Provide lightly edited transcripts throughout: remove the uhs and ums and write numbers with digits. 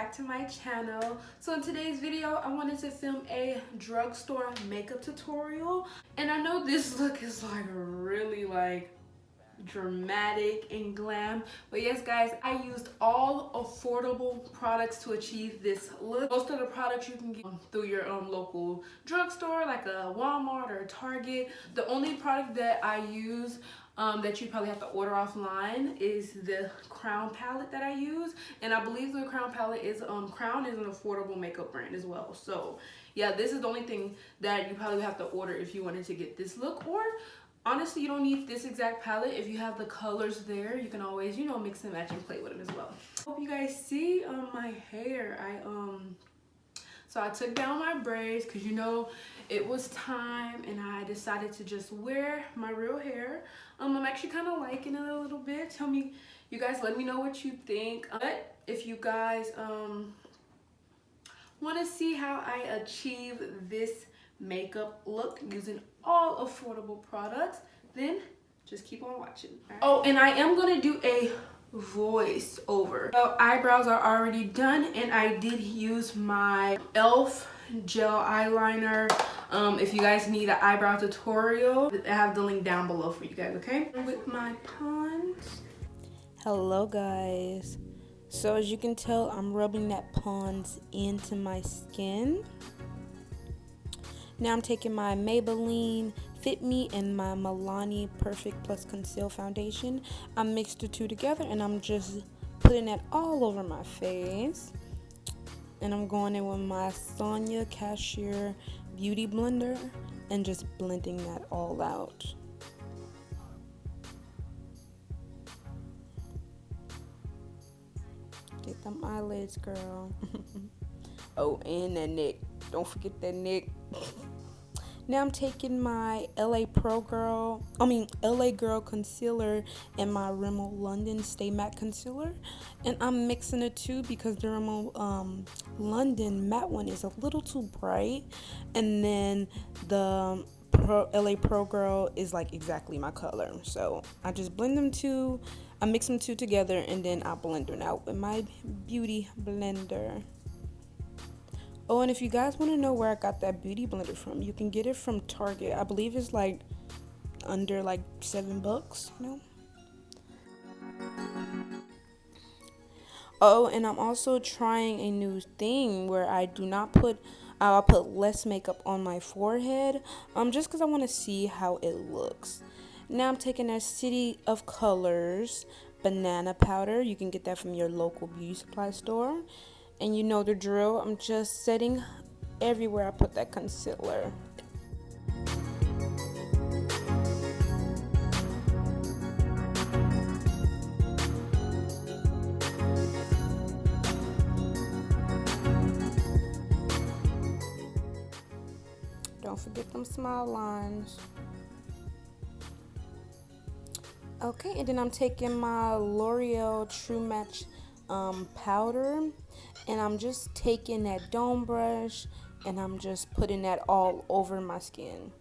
back to my channel. So in today's video, I wanted to film a drugstore makeup tutorial. And I know this look is like really like dramatic and glam, but yes guys, I used all affordable products to achieve this look. Most of the products you can get through your local drugstore like a Walmart or a Target. The only product that I use that you probably have to order offline is the Crown palette that I use, and I believe the Crown palette is Crown is an affordable makeup brand as well. So yeah, this is the only thing that you probably have to order if you wanted to get this look. Or honestly, you don't need this exact palette. If you have the colors there, you can always, you know, mix and match and play with them as well. Hope you guys see my hair. So I took down my braids because, you know, it was time and I decided to just wear my real hair. I'm actually kind of liking it a little bit. Tell me, you guys, let me know what you think. But if you guys want to see how I achieve this makeup look using all affordable products, then just keep on watching. Right? Oh, and I am going to do a voice over. So eyebrows are already done, and I did use my e.l.f. gel eyeliner. If you guys need an eyebrow tutorial, I have the link down below for you guys, okay? With my Pond's. Hello guys. So as you can tell, I'm rubbing that Pond's into my skin. Now I'm taking my Maybelline FIT Me and my Milani Prefect+Conceal foundation. I mixed the two together and I'm just putting that all over my face. And I'm going in with my Sonia Cashier Beauty Blender and just blending that all out. Get them eyelids, girl. Oh, and that neck. Don't forget that neck. Now I'm taking my L.A Girl Concealer and my Rimmel London Stay Matte Concealer, and I'm mixing the two because the Rimmel London matte one is a little too bright, and then the L.A Pro Girl is like exactly my color. So I just blend them two, I mix them two together, and then I blend them out with my beauty blender. Oh, and if you guys want to know where I got that beauty blender from, you can get it from Target. I believe it's like under like $7, you know? Oh, and I'm also trying a new thing where I do not put, I'll put less makeup on my forehead, just because I want to see how it looks. Now I'm taking that CityofColors banana powder. You can get that from your local beauty supply store. And you know the drill, I'm just setting everywhere I put that concealer. Don't forget them smile lines. Okay, and then I'm taking my L'Oreal True Match powder, and I'm just taking that dome brush and I'm just putting that all over my skin.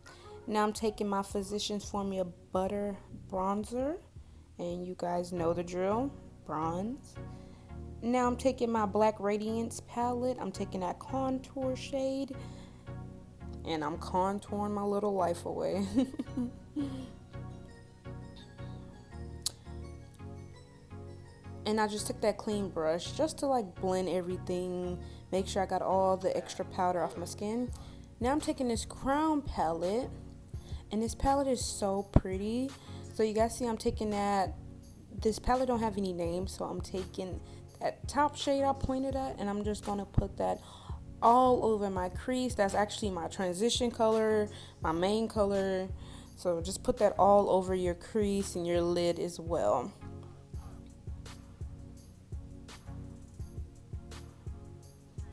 Now I'm taking my Physicians Formula Butter Bronzer, and you guys know the drill, bronze. Now I'm taking my Black Radiance palette, I'm taking that contour shade, and I'm contouring my little life away. And I just took that clean brush just to like blend everything, make sure I got all the extra powder off my skin. Now I'm taking this Crown palette, and this palette is so pretty. So you guys see I'm taking that, this palette don't have any names, so I'm taking that top shade I pointed at, and I'm just going to put that all over my crease. That's actually my transition color, my main color. So just put that all over your crease and your lid as well.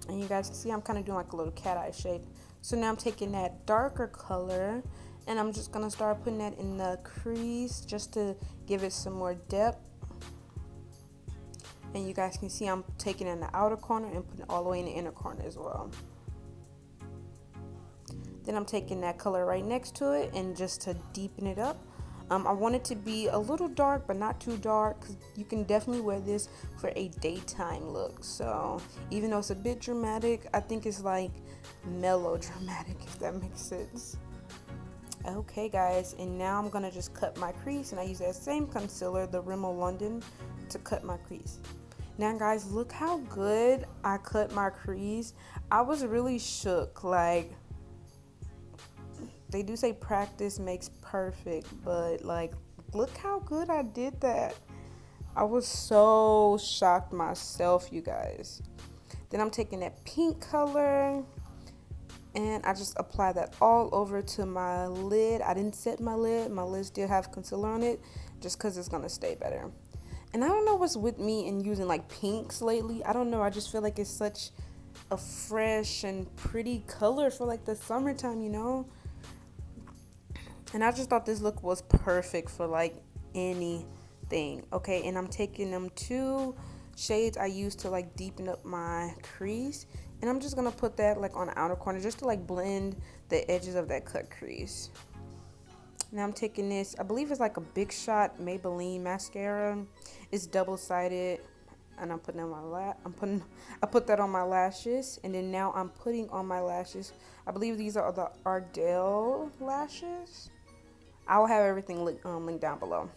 And you guys can see I'm kind of doing like a little cat eye shade. So now I'm taking that darker color and I'm just going to start putting that in the crease just to give it some more depth. And you guys can see I'm taking it in the outer corner and putting it all the way in the inner corner as well. Then I'm taking that color right next to it, and just to deepen it up, I want it to be a little dark, but not too dark, 'cause you can definitely wear this for a daytime look. So even though it's a bit dramatic, I think it's like melodramatic, if that makes sense. Okay guys, and now I'm gonna just cut my crease, and I use that same concealer, the Rimmel London, to cut my crease. Now guys, look how good I cut my crease. I was really shook. Like, they do say practice makes perfect, but like, look how good I did that. I was so shocked myself, you guys. Then I'm taking that pink color, and I just apply that all over to my lid. I didn't set my lid. My lid still have concealer on it, just because it's gonna stay better. And I don't know what's with me in using like pinks lately. I don't know. I just feel like it's such a fresh and pretty color for like the summertime, you know? And I just thought this look was perfect for like anything. Okay, and I'm taking them 2 shades I use to like deepen up my crease. And I'm just going to put that like on the outer corner just to like blend the edges of that cut crease. Now I'm taking this, I believe it's like a Big Shot Maybelline mascara. It's double-sided, and I'm putting on I put that on my lashes, and then now I'm putting on my lashes. I believe these are the Ardell Lashes. I will have everything linked down below.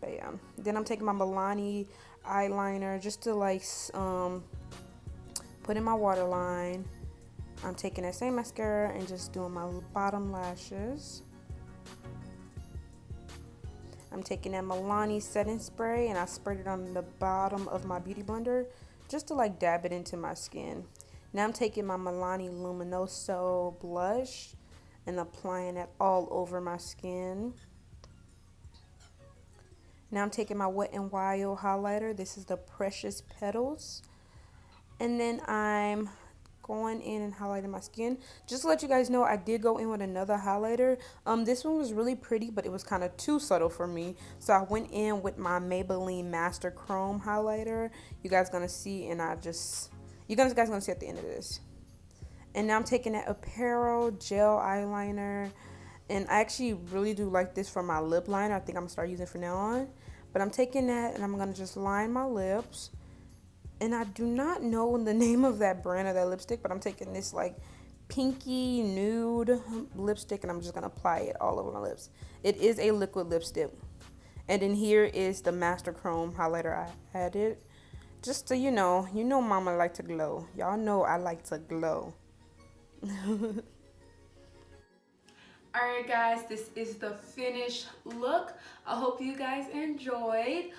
But yeah, then I'm taking my Milani eyeliner just to like put in my waterline. I'm taking that same mascara and just doing my bottom lashes. I'm taking that Milani setting spray, and I sprayed it on the bottom of my beauty blender just to like dab it into my skin. Now I'm taking my Milani Luminouso blush and applying it all over my skin. Now I'm taking my Wet n Wild highlighter. This is the Precious Petals. And then I'm going in and highlighting my skin. Just to let you guys know, I did go in with another highlighter. This one was really pretty, but it was kind of too subtle for me. So I went in with my Maybelline Master Chrome highlighter. You guys gonna see, and you guys gonna see at the end of this. And now I'm taking that Apparel Gel Eyeliner. And I actually really do like this for my lip liner. I think I'm gonna start using it from now on. But I'm taking that, and I'm gonna just line my lips. And I do not know the name of that brand or that lipstick, but I'm taking this like pinky nude lipstick, and I'm just going to apply it all over my lips. It is a liquid lipstick. And then here is the Master Chrome highlighter I added. Just so you know mama like to glow. Y'all know I like to glow. Alright guys, this is the finished look. I hope you guys enjoyed.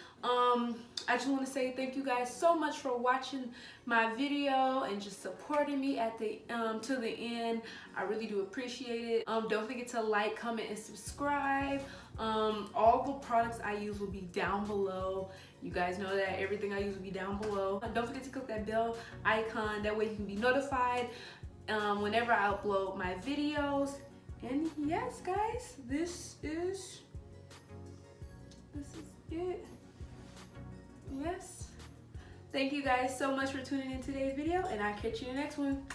I just want to say thank you guys so much for watching my video and just supporting me at the to the end. I really do appreciate it. Don't forget to like, comment, and subscribe. All the products I use will be down below. You guys know that everything I use will be down below. Don't forget to click that bell icon. That way you can be notified whenever I upload my videos. And yes guys, this is it. Yes. Thank you guys so much for tuning in today's video, and I'll catch you in the next one.